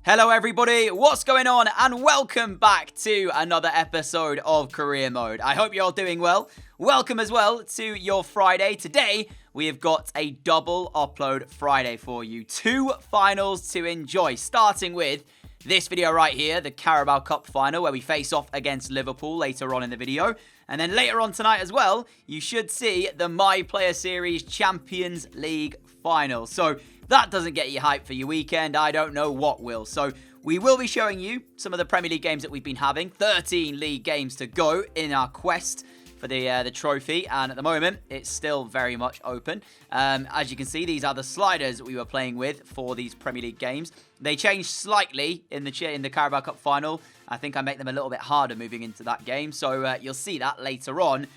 Hello everybody, what's going on? And welcome back to another episode of Career Mode. I hope you're all doing well. Welcome as well to your Friday. Today, we have got a double upload Friday for you. 2 finals to enjoy, starting with this video right here, the Carabao Cup final, where we face off against Liverpool later on in the video. And then later on tonight as well, you should see the My Player Series Champions League final. So that doesn't get you hyped for your weekend, I don't know what will. So we will be showing you some of the Premier League games that we've been having. 13 league games to go in our quest for the trophy, and at the moment it's still very much open. As you can see, these are the sliders we were playing with for these Premier League games. They changed slightly in the Carabao Cup final. I think I make them a little bit harder moving into that game, so you'll see that later on.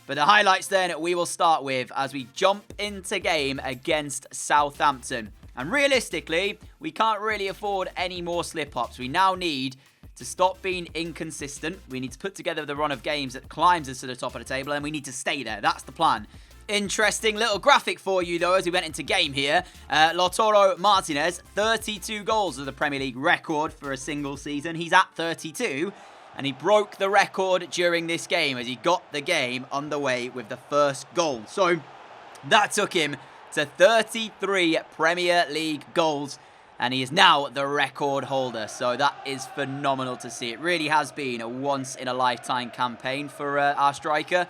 But the highlights then we will start with as we jump into game against Southampton. And realistically, we can't really afford any more slip-ups. We now need to stop being inconsistent. We need to put together the run of games that climbs us to the top of the table, and we need to stay there. That's the plan. Interesting little graphic for you, though, as we went into game here. Lautaro Martinez, 32 goals of the Premier League record for a single season. He's at 32, and he broke the record during this game as he got the game underway with the first goal. So that took him to 33 Premier League goals, and he is now the record holder. So that is phenomenal to see. It really has been a once-in-a-lifetime campaign for our striker.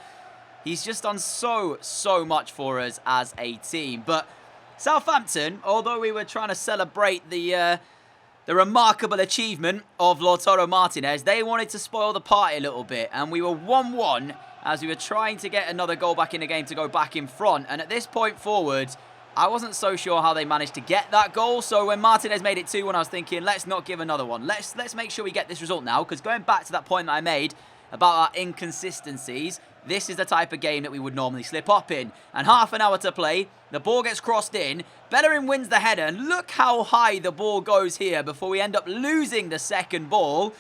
He's just done so much for us as a team. But Southampton, although we were trying to celebrate the remarkable achievement of Lautaro Martinez, they wanted to spoil the party a little bit. And we were 1-1 as we were trying to get another goal back in the game to go back in front. And at this point forward, I wasn't so sure how they managed to get that goal. So when Martinez made it 2-1, I was thinking, let's not give another one. Let's make sure we get this result now. Because going back to that point that I made about our inconsistencies, this is the type of game that we would normally slip up in. And half an hour to play, the ball gets crossed in, Bellerin wins the header, and look how high the ball goes here before we end up losing the second ball.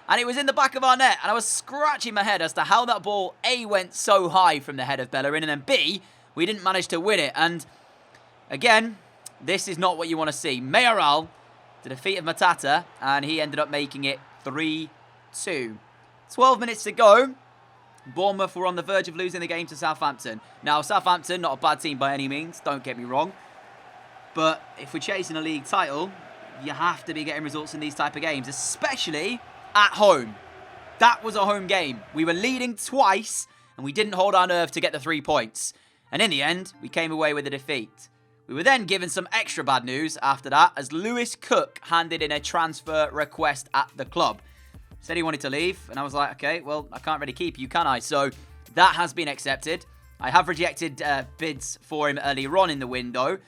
And it was in the back of our net, and I was scratching my head as to how that ball, A, went so high from the head of Bellerin, and then B, we didn't manage to win it. And again, this is not what you want to see. Mayoral to the feet of Matata, and he ended up making it 3-2. 12 minutes to go. Bournemouth were on the verge of losing the game to Southampton. Now, Southampton, not a bad team by any means, don't get me wrong. But if we're chasing a league title, you have to be getting results in these type of games, especially at home. That was a home game. We were leading twice, and we didn't hold our nerve to get the 3 points. And in the end, we came away with a defeat. We were then given some extra bad news after that, as Lewis Cook handed in a transfer request at the club. Said he wanted to leave, and I was like, okay, well, I can't really keep you, can I? So that has been accepted. I have rejected bids for him earlier on in the window,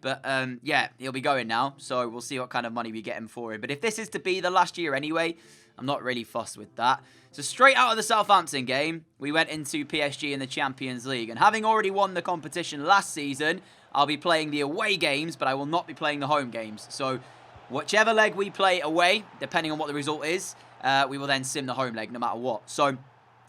but yeah, he'll be going now, so we'll see what kind of money we get him for him. But if this is to be the last year anyway, I'm not really fussed with that. So straight out of the Southampton game, we went into PSG in the Champions League, and having already won the competition last season, I'll be playing the away games, but I will not be playing the home games. So whichever leg we play away, depending on what the result is, we will then sim the home leg no matter what. So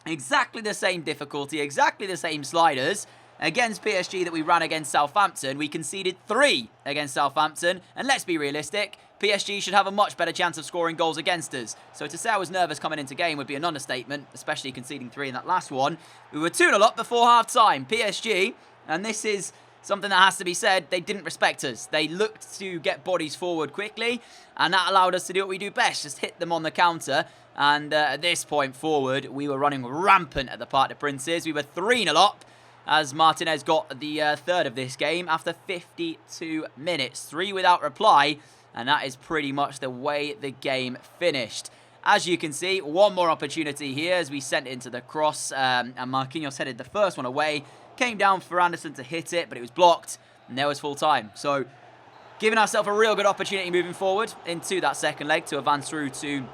exactly the same difficulty, exactly the same sliders against PSG that we ran against Southampton. We conceded 3 against Southampton, and let's be realistic, PSG should have a much better chance of scoring goals against us. So to say I was nervous coming into game would be an understatement, especially conceding 3 in that last one. We were 2-0 up before half-time. PSG, and this is something that has to be said, they didn't respect us. They looked to get bodies forward quickly, and that allowed us to do what we do best, just hit them on the counter. And at this point forward, we were running rampant at the Parc des Princes. We were 3-0 up as Martinez got the third of this game after 52 minutes. 3 without reply, and that is pretty much the way the game finished. As you can see, one more opportunity here as we sent it into the cross, and Marquinhos headed the first one away. Came down for Anderson to hit it, but it was blocked, and there was full time. So, giving ourselves a real good opportunity moving forward into that second leg to advance through to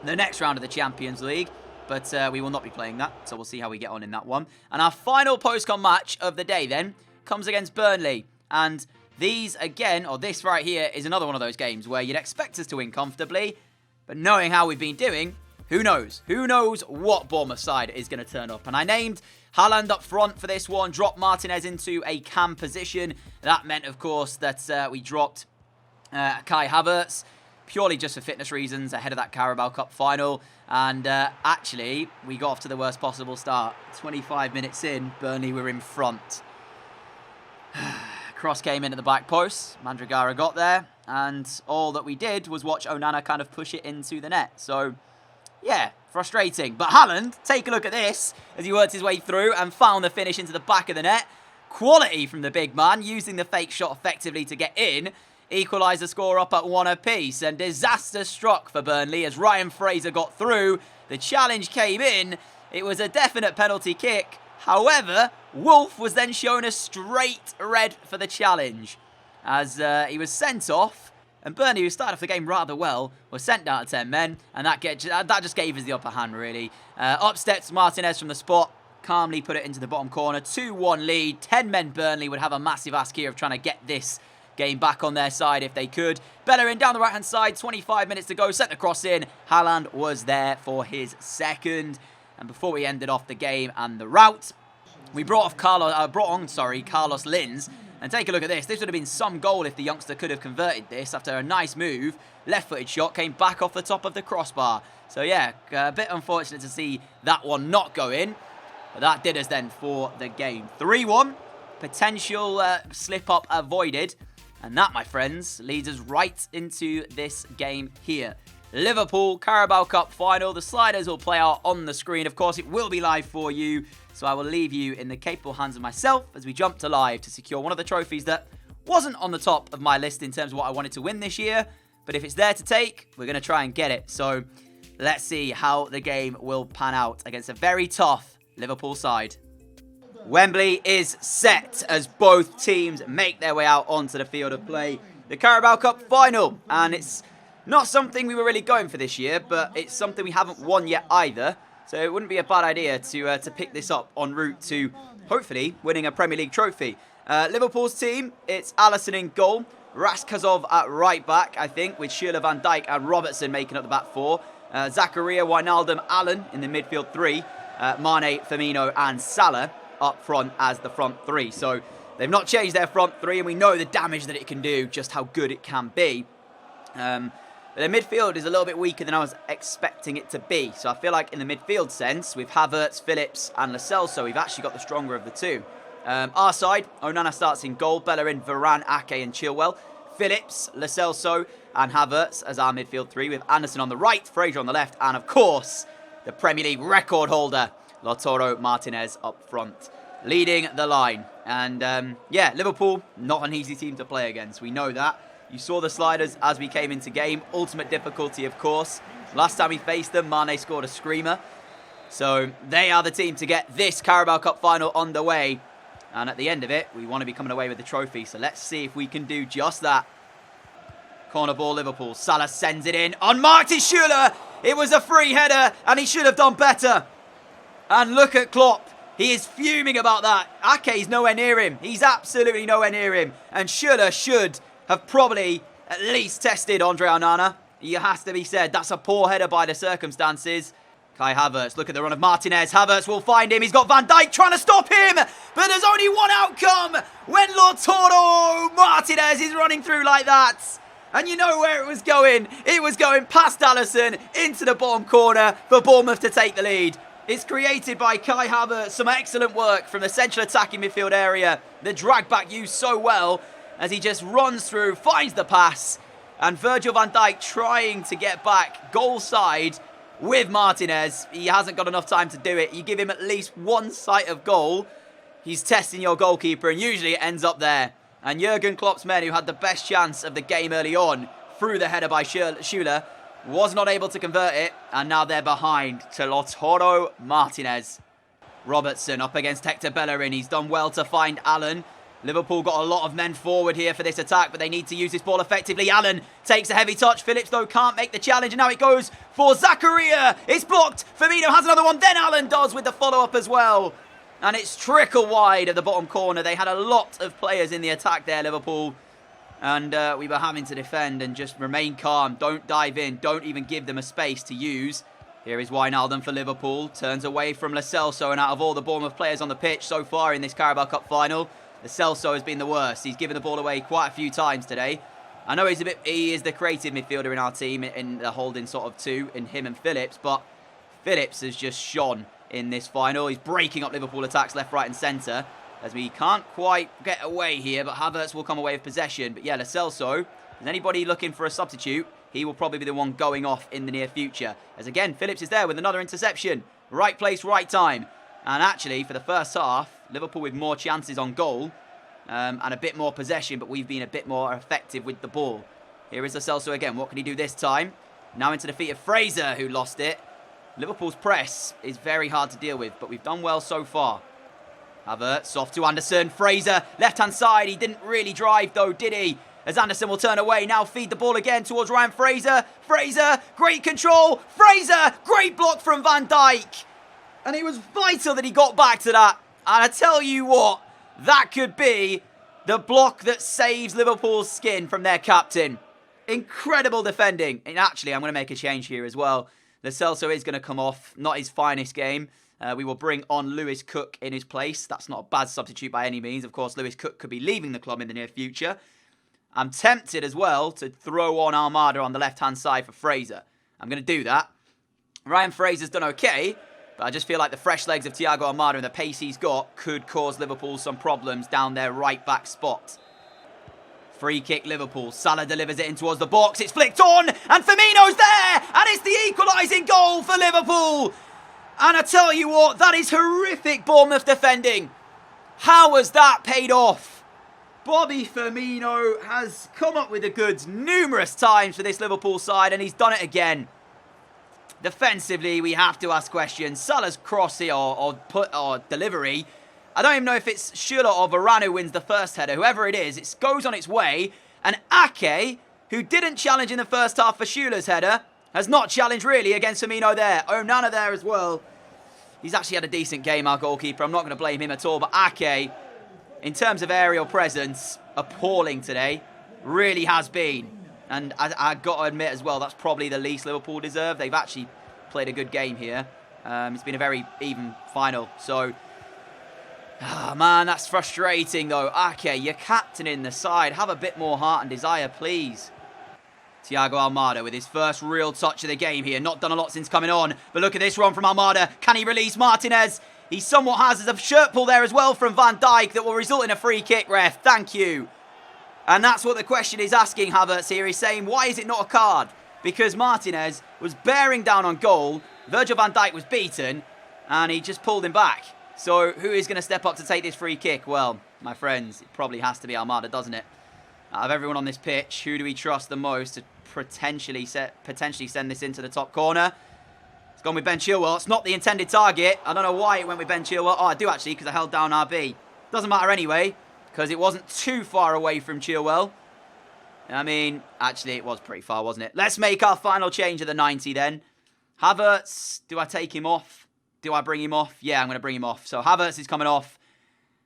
the next round of the Champions League. But we will not be playing that, so we'll see how we get on in that one. And our final post-con match of the day then comes against Burnley. And these, again, or this right here, is another one of those games where you'd expect us to win comfortably, but knowing how we've been doing, who knows? Who knows what Bournemouth side is going to turn up? And I named Haaland up front for this one, dropped Martinez into a cam position. That meant, of course, that we dropped Kai Havertz. purely just for fitness reasons ahead of that Carabao Cup final. And actually, we got off to the worst possible start. 25 minutes in, Burnley were in front. Cross came in at the back post. Mandragora got there. And all that we did was watch Onana kind of push it into the net. So, yeah, frustrating. But Haaland, take a look at this as he worked his way through and found the finish into the back of the net. Quality from the big man, using the fake shot effectively to get in. Equalised the score up at 1 apiece, and disaster struck for Burnley as Ryan Fraser got through. The challenge came in. It was a definite penalty kick. However, Wolf was then shown a straight red for the challenge as he was sent off. And Burnley, who started off the game rather well, was sent down to 10 men, and that just gave us the upper hand, really. Up steps Martinez from the spot, calmly put it into the bottom corner. 2-1 lead. 10 men Burnley would have a massive ask here of trying to get this game back on their side if they could. Bellerin down the right-hand side, 25 minutes to go, sent the cross in. Haaland was there for his second. And before we ended off the game and the rout, we brought on Carlos Lins. And take a look at this. This would have been some goal if the youngster could have converted this after a nice move. Left-footed shot came back off the top of the crossbar. So yeah, a bit unfortunate to see that one not go in. But that did us then for the game. 3-1. Potential slip-up avoided. And that, my friends, leads us right into this game here. Liverpool Carabao Cup final. The sliders will play out on the screen. Of course, it will be live for you. So I will leave you in the capable hands of myself as we jump to live to secure one of the trophies that wasn't on the top of my list in terms of what I wanted to win this year. But if it's there to take, we're going to try and get it. So let's see how the game will pan out against a very tough Liverpool side. Wembley is set as both teams make their way out onto the field of play. The Carabao Cup final, and it's not something we were really going for this year, but it's something we haven't won yet either. So it wouldn't be a bad idea to pick this up en route to hopefully winning a Premier League trophy. Liverpool's team, it's Alisson in goal, Raskazov at right back, I think, with Schürrle, Van Dijk and Robertson making up the back four. Zakaria, Wijnaldum, Allen in the midfield three. Mane, Firmino and Salah up front as the front three. So they've not changed their front three, and we know the damage that it can do, just how good it can be. But the midfield is a little bit weaker than I was expecting it to be. So I feel like in the midfield sense, with Havertz, Phillips and Lo Celso, we've actually got the stronger of the two. Our side, Onana starts in goal, Bellerin, Varane, Ake and Chilwell. Phillips, Lo Celso and Havertz as our midfield three, with Anderson on the right, Fraser on the left, and of course, the Premier League record holder, Lautaro Martinez up front, leading the line. And yeah, Liverpool, not an easy team to play against. We know that. You saw the sliders as we came into game. Ultimate difficulty, of course. Last time we faced them, Mane scored a screamer. So they are the team to get this Carabao Cup final underway. And at the end of it, we want to be coming away with the trophy. So let's see if we can do just that. Corner ball, Liverpool. Salah sends it in. Unmarked is Schürrle. It was a free header, and he should have done better. And look at Klopp. He is fuming about that. Ake's nowhere near him. He's absolutely nowhere near him. And Schürrle should have probably at least tested Andre Onana. It has to be said, that's a poor header by the circumstances. Kai Havertz, look at the run of Martinez. Havertz will find him. He's got Van Dijk trying to stop him. But there's only one outcome when Lautaro Martinez is running through like that. And you know where it was going. It was going past Alisson into the bottom corner for Bournemouth to take the lead. It's created by Kai Havertz. Some excellent work from the central attacking midfield area. The drag back used so well as he just runs through, finds the pass. And Virgil van Dijk trying to get back goal side with Martinez. He hasn't got enough time to do it. You give him at least one sight of goal, he's testing your goalkeeper, and usually it ends up there. And Jurgen Klopp's men, who had the best chance of the game early on, through the header by Schürrle, was not able to convert it, and now they're behind to Lautaro Martinez. Robertson up against Hector Bellerin. He's done well to find Allen. Liverpool got a lot of men forward here for this attack, but they need to use this ball effectively. Allen takes a heavy touch. Phillips, though, can't make the challenge, and now it goes for Zakaria. It's blocked. Firmino has another one. Then Allen does with the follow-up as well. And it's trickle wide at the bottom corner. They had a lot of players in the attack there, Liverpool. And we were having to defend and just remain calm. Don't dive in. Don't even give them a space to use. Here is Wijnaldum for Liverpool. Turns away from Lo Celso, and out of all the Bournemouth players on the pitch so far in this Carabao Cup final, Lo Celso has been the worst. He's given the ball away quite a few times today. I know he is the creative midfielder in our team in the holding sort of two in him and Phillips, but Phillips has just shone in this final. He's breaking up Liverpool attacks left, right and centre as we can't quite get away here, but Havertz will come away with possession. But yeah, Lo Celso, is anybody looking for a substitute? He will probably be the one going off in the near future. As again, Phillips is there with another interception. Right place, right time. And actually, for the first half, Liverpool with more chances on goal and a bit more possession, but we've been a bit more effective with the ball. Here is Lo Celso again. What can he do this time? Now into the feet of Fraser, who lost it. Liverpool's press is very hard to deal with, but we've done well so far. Havertz off to Anderson. Fraser, left-hand side. He didn't really drive, though, did he? As Anderson will turn away. Now feed the ball again towards Ryan Fraser. Fraser, great control. Fraser, great block from Van Dijk. And it was vital that he got back to that. And I tell you what, that could be the block that saves Liverpool's skin from their captain. Incredible defending. And actually, I'm going to make a change here as well. Lo Celso is going to come off. Not his finest game. We will bring on Lewis Cook in his place. That's not a bad substitute by any means. Of course, Lewis Cook could be leaving the club in the near future. I'm tempted as well to throw on Almada on the left-hand side for Fraser. I'm going to do that. Ryan Fraser's done okay, but I just feel like the fresh legs of Thiago Almada and the pace he's got could cause Liverpool some problems down their right-back spot. Free kick Liverpool. Salah delivers it in towards the box. It's flicked on, and Firmino's there, and it's the equalising goal for Liverpool. And I tell you what, that is horrific Bournemouth defending. How has that paid off? Bobby Firmino has come up with the goods numerous times for this Liverpool side, and he's done it again. Defensively, we have to ask questions. Salah's cross here or delivery. I don't even know if it's Schürrle or Varane who wins the first header. Whoever it is, it goes on its way. And Ake, who didn't challenge in the first half for Schürrle's header, has not challenged really against Firmino there. Onana there as well. He's actually had a decent game, our goalkeeper. I'm not going to blame him at all. But Ake, in terms of aerial presence, appalling today. Really has been. And I got to admit as well, that's probably the least Liverpool deserve. They've actually played a good game here. It's been a very even final. So, man, that's frustrating though. Ake, you're captaining the side. Have a bit more heart and desire, please. Thiago Almada with his first real touch of the game here. Not done a lot since coming on. But look at this run from Almada. Can he release Martinez? He somewhat has a shirt pull there as well from Van Dijk that will result in a free kick, ref. Thank you. And that's what the question is asking Havertz here. He's saying, why is it not a card? Because Martinez was bearing down on goal. Virgil van Dijk was beaten. And he just pulled him back. So who is going to step up to take this free kick? Well, my friends, it probably has to be Almada, doesn't it? Out of everyone on this pitch, who do we trust the most to potentially send this into the top corner? It's gone with Ben Chilwell. It's not the intended target. I don't know why it went with Ben Chilwell. Oh, I do actually, because I held down RB. Doesn't matter anyway, because it wasn't too far away from Chilwell. I mean, actually, it was pretty far, wasn't it? Let's make our final change of the 90 then. Havertz, do I take him off? Do I bring him off? Yeah, I'm going to bring him off. So Havertz is coming off.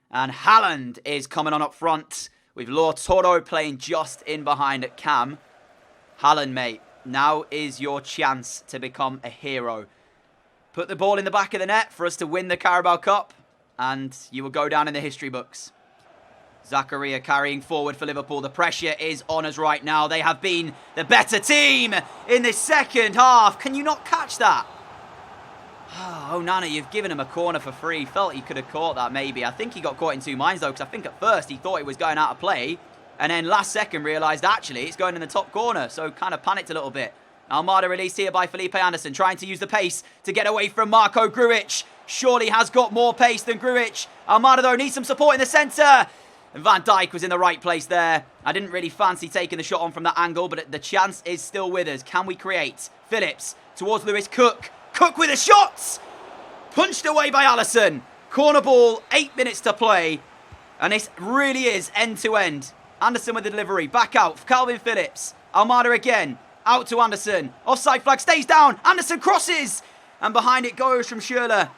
And Haaland is coming on up front with Lautaro playing just in behind at Cam. Haaland, mate. Now is your chance to become a hero. Put the ball in the back of the net for us to win the Carabao Cup, and you will go down in the history books. Zakaria carrying forward for Liverpool. The pressure is on us right now. They have been the better team in this second half. Can you not catch that? Oh, Nana, you've given him a corner for free. Felt he could have caught that maybe. I think he got caught in two minds though, because I think at first he thought it was going out of play. And then last second realised, actually, it's going in the top corner. So kind of panicked a little bit. Almada released here by Felipe Anderson, trying to use the pace to get away from Marco Grujic. Surely has got more pace than Grujic. Almada, though, needs some support in the centre. And Van Dijk was in the right place there. I didn't really fancy taking the shot on from that angle, but the chance is still with us. Can we create? Phillips towards Lewis Cook. Cook with the shots! Punched away by Alisson. Corner ball, 8 minutes to play. And this really is end-to-end. Anderson with the delivery. Back out for Calvin Phillips. Almada again. Out to Anderson. Offside flag stays down. Anderson crosses. And behind it goes from Schürrle.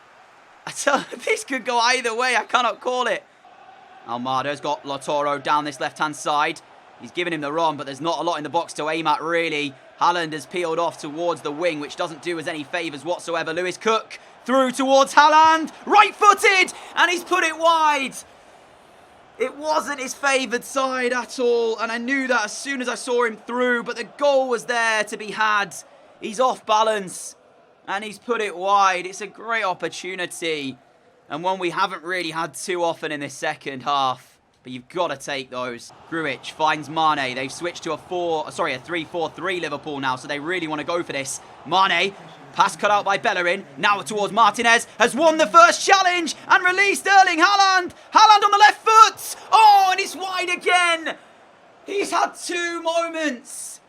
I tell you, this could go either way. I cannot call it. Almada's got Lautaro down this left-hand side. He's given him the run, but there's not a lot in the box to aim at, really. Haaland has peeled off towards the wing, which doesn't do us any favours whatsoever. Lewis Cook through towards Haaland. Right-footed. And he's put it wide. It wasn't his favoured side at all, and I knew that as soon as I saw him through, but the goal was there to be had. He's off balance, and he's put it wide. It's a great opportunity, and one we haven't really had too often in this second half, but you've got to take those. Grujic finds Mane. They've switched to a 3-4-3 Liverpool now, so they really want to go for this. Mane, pass cut out by Bellerin, now towards Martinez, has won the first challenge and released Erling Haaland. Haaland on the left foot. Oh, and it's wide again. He's had two moments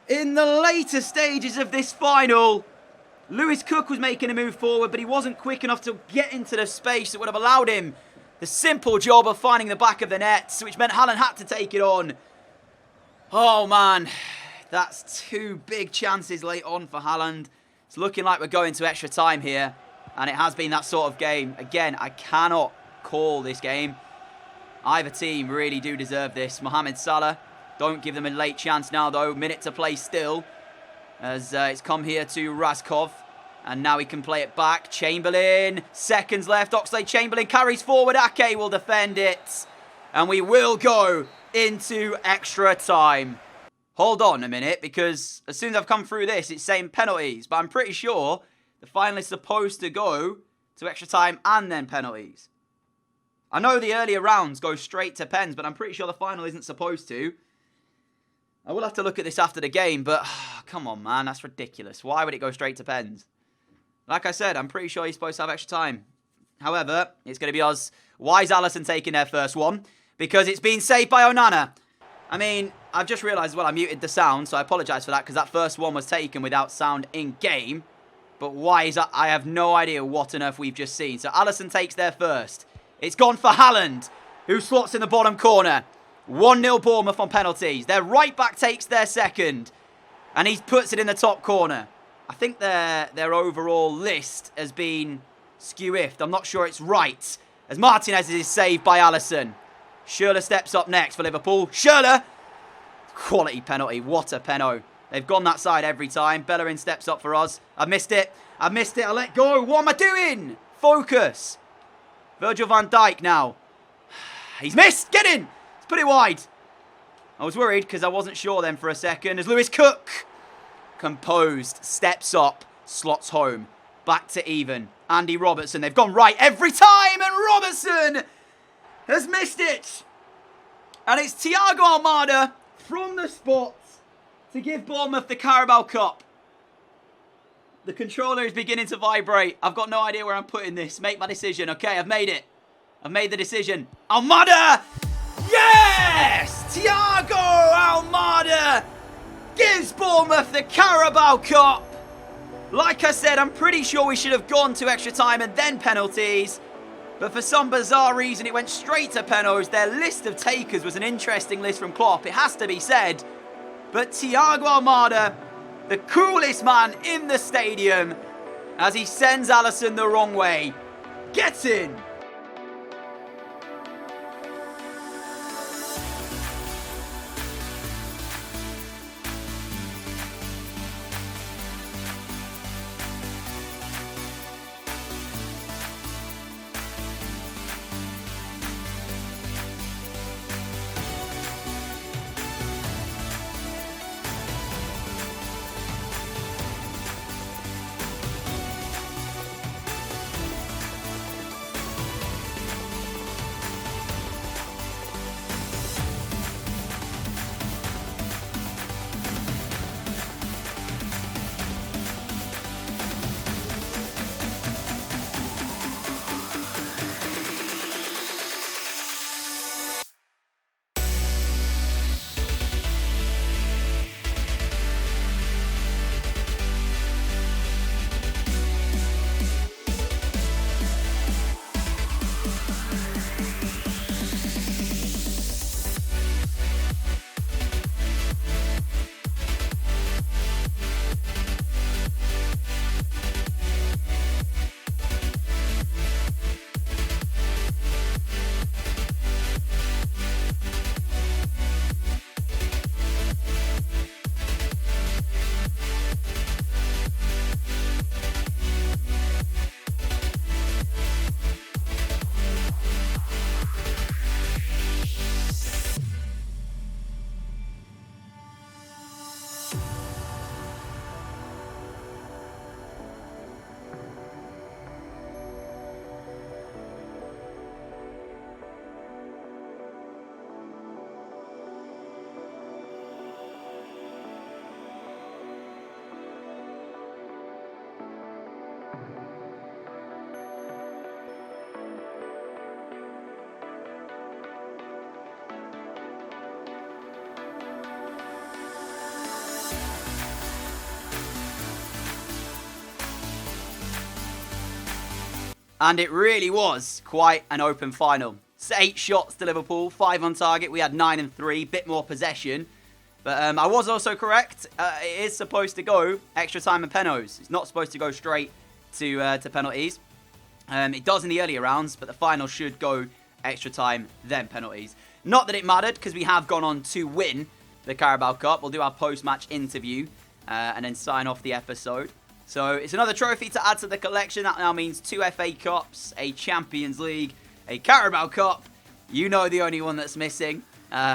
in the later stages of this final. Lewis Cook was making a move forward, but he wasn't quick enough to get into the space that would have allowed him the simple job of finding the back of the net, which meant Haaland had to take it on. Oh, man. That's two big chances late on for Haaland. It's looking like we're going to extra time here, and it has been that sort of game. Again, I cannot call this game. Either team really do deserve this. Mohamed Salah, don't give them a late chance now, though. Minute to play still, as it's come here to Razkov, and now he can play it back. Chamberlain, seconds left. Oxlade-Chamberlain carries forward. Ake will defend it, and we will go into extra time. Hold on a minute, because as soon as I've come through this, it's saying penalties. But I'm pretty sure the final is supposed to go to extra time and then penalties. I know the earlier rounds go straight to pens, but I'm pretty sure the final isn't supposed to. I will have to look at this after the game, but come on, man, that's ridiculous. Why would it go straight to pens? Like I said, I'm pretty sure he's supposed to have extra time. However, it's going to be us. Why is Alisson taking their first one? Because it's been saved by Onana. I mean, I've just realised as well I muted the sound, so I apologise for that, because that first one was taken without sound in-game. But why is that? I have no idea what on earth we've just seen. So Alisson takes their first. It's gone for Haaland, who slots in the bottom corner. 1-0 Bournemouth on penalties. Their right back takes their second, and he puts it in the top corner. I think their overall list has been skew-iffed. I'm not sure it's right, as Martinez is saved by Alisson. Schürrle steps up next for Liverpool. Schürrle! Quality penalty. What a penalty. They've gone that side every time. Bellerin steps up for us. I missed it. I missed it. I let go. What am I doing? Focus. Virgil van Dijk now. He's missed. Get in. Let's put it wide. I was worried because I wasn't sure then for a second. As Lewis Cook, composed, steps up, slots home. Back to even. Andy Robertson. They've gone right every time. And Robertson has missed it. And it's Thiago Almada from the spot to give Bournemouth the Carabao Cup. The controller is beginning to vibrate. I've got no idea where I'm putting this. Make my decision. Okay, I've made it. I've made the decision. Almada! Yes! Thiago Almada gives Bournemouth the Carabao Cup. Like I said, I'm pretty sure we should have gone to extra time and then penalties. But for some bizarre reason, it went straight to penalties. Their list of takers was an interesting list from Klopp, it has to be said. But Thiago Almada, the coolest man in the stadium, as he sends Alisson the wrong way. Get in! And it really was quite an open final. 8 shots to Liverpool, 5 on target. We had 9 and 3, bit more possession. But I was also correct. It is supposed to go extra time and penalties. It's not supposed to go straight to penalties. It does in the earlier rounds, but the final should go extra time, then penalties. Not that it mattered, because we have gone on to win the Carabao Cup. We'll do our post-match interview and then sign off the episode. So it's another trophy to add to the collection. That now means 2 FA Cups, a Champions League, a Carabao Cup. You know the only one that's missing,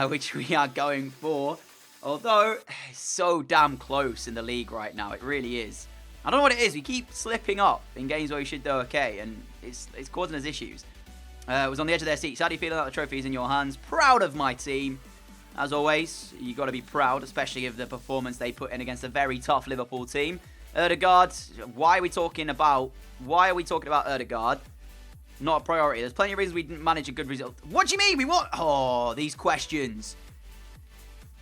which we are going for. Although, it's so damn close in the league right now. It really is. I don't know what it is. We keep slipping up in games where we should do okay, and it's causing us issues. It was on the edge of their seats. How do you feel about the trophy is in your hands? Proud of my team. As always, you got to be proud, especially of the performance they put in against a very tough Liverpool team. Ødegaard, why are we talking about Ødegaard? Not a priority. There's plenty of reasons we didn't manage a good result. What do you mean? We want... Oh, these questions.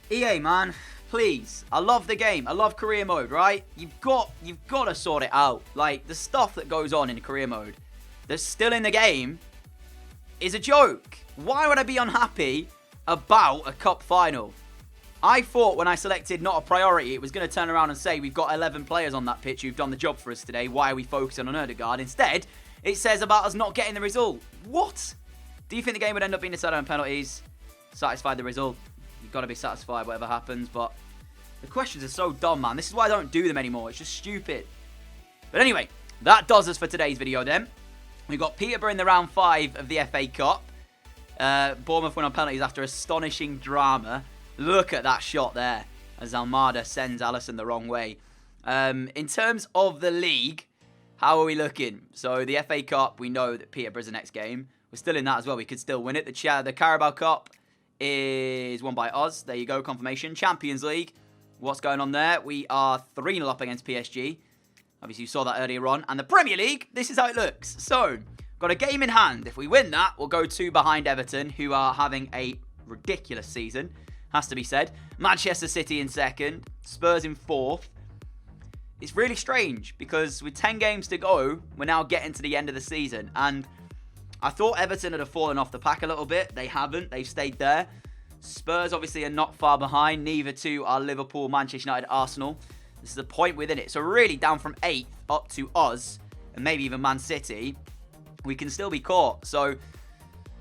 EA, man, please. I love the game. I love career mode, right? You've got to sort it out. Like, the stuff that goes on in career mode that's still in the game is a joke. Why would I be unhappy about a cup final? I thought when I selected not a priority, it was going to turn around and say, we've got 11 players on that pitch who've done the job for us today. Why are we focusing on Ødegaard? Instead, it says about us not getting the result. What? Do you think the game would end up being decided on penalties? Satisfied the result? You've got to be satisfied whatever happens, but the questions are so dumb, man. This is why I don't do them anymore. It's just stupid. But anyway, that does us for today's video then. We've got Peterborough in the round 5 of the FA Cup. Bournemouth win on penalties after astonishing drama. Look at that shot there as Almada sends Alisson the wrong way. In terms of the league, how are we looking? So the FA Cup, we know that Peterborough's the next game. We're still in that as well. We could still win it. The Carabao Cup is won by us. There you go, confirmation. Champions League, what's going on there? We are 3-0 up against PSG. Obviously, you saw that earlier on. And the Premier League, this is how it looks. So, got a game in hand. If we win that, we'll go 2 behind Everton, who are having a ridiculous season, has to be said. Manchester City in 2nd, Spurs in 4th. It's really strange because with 10 games to go, we're now getting to the end of the season. And I thought Everton would have fallen off the pack a little bit. They haven't. They've stayed there. Spurs obviously are not far behind. Neither too are Liverpool, Manchester United, Arsenal. This is a point within it. So really down from 8th up to us and maybe even Man City, we can still be caught. So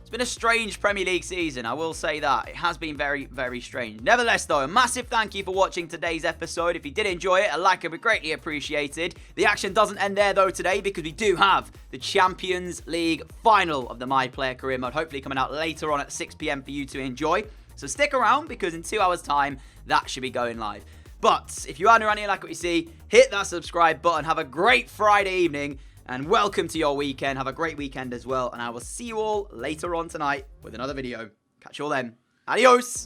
it's been a strange Premier League season, I will say that. It has been very, very strange. Nevertheless, though, a massive thank you for watching today's episode. If you did enjoy it, a like would be greatly appreciated. The action doesn't end there, though, today, because we do have the Champions League final of the My Player Career Mode, hopefully coming out later on at 6 PM for you to enjoy. So stick around, because in 2 hours' time, that should be going live. But if you are new around here, like what you see, hit that subscribe button. Have a great Friday evening. And welcome to your weekend. Have a great weekend as well. And I will see you all later on tonight with another video. Catch you all then. Adios.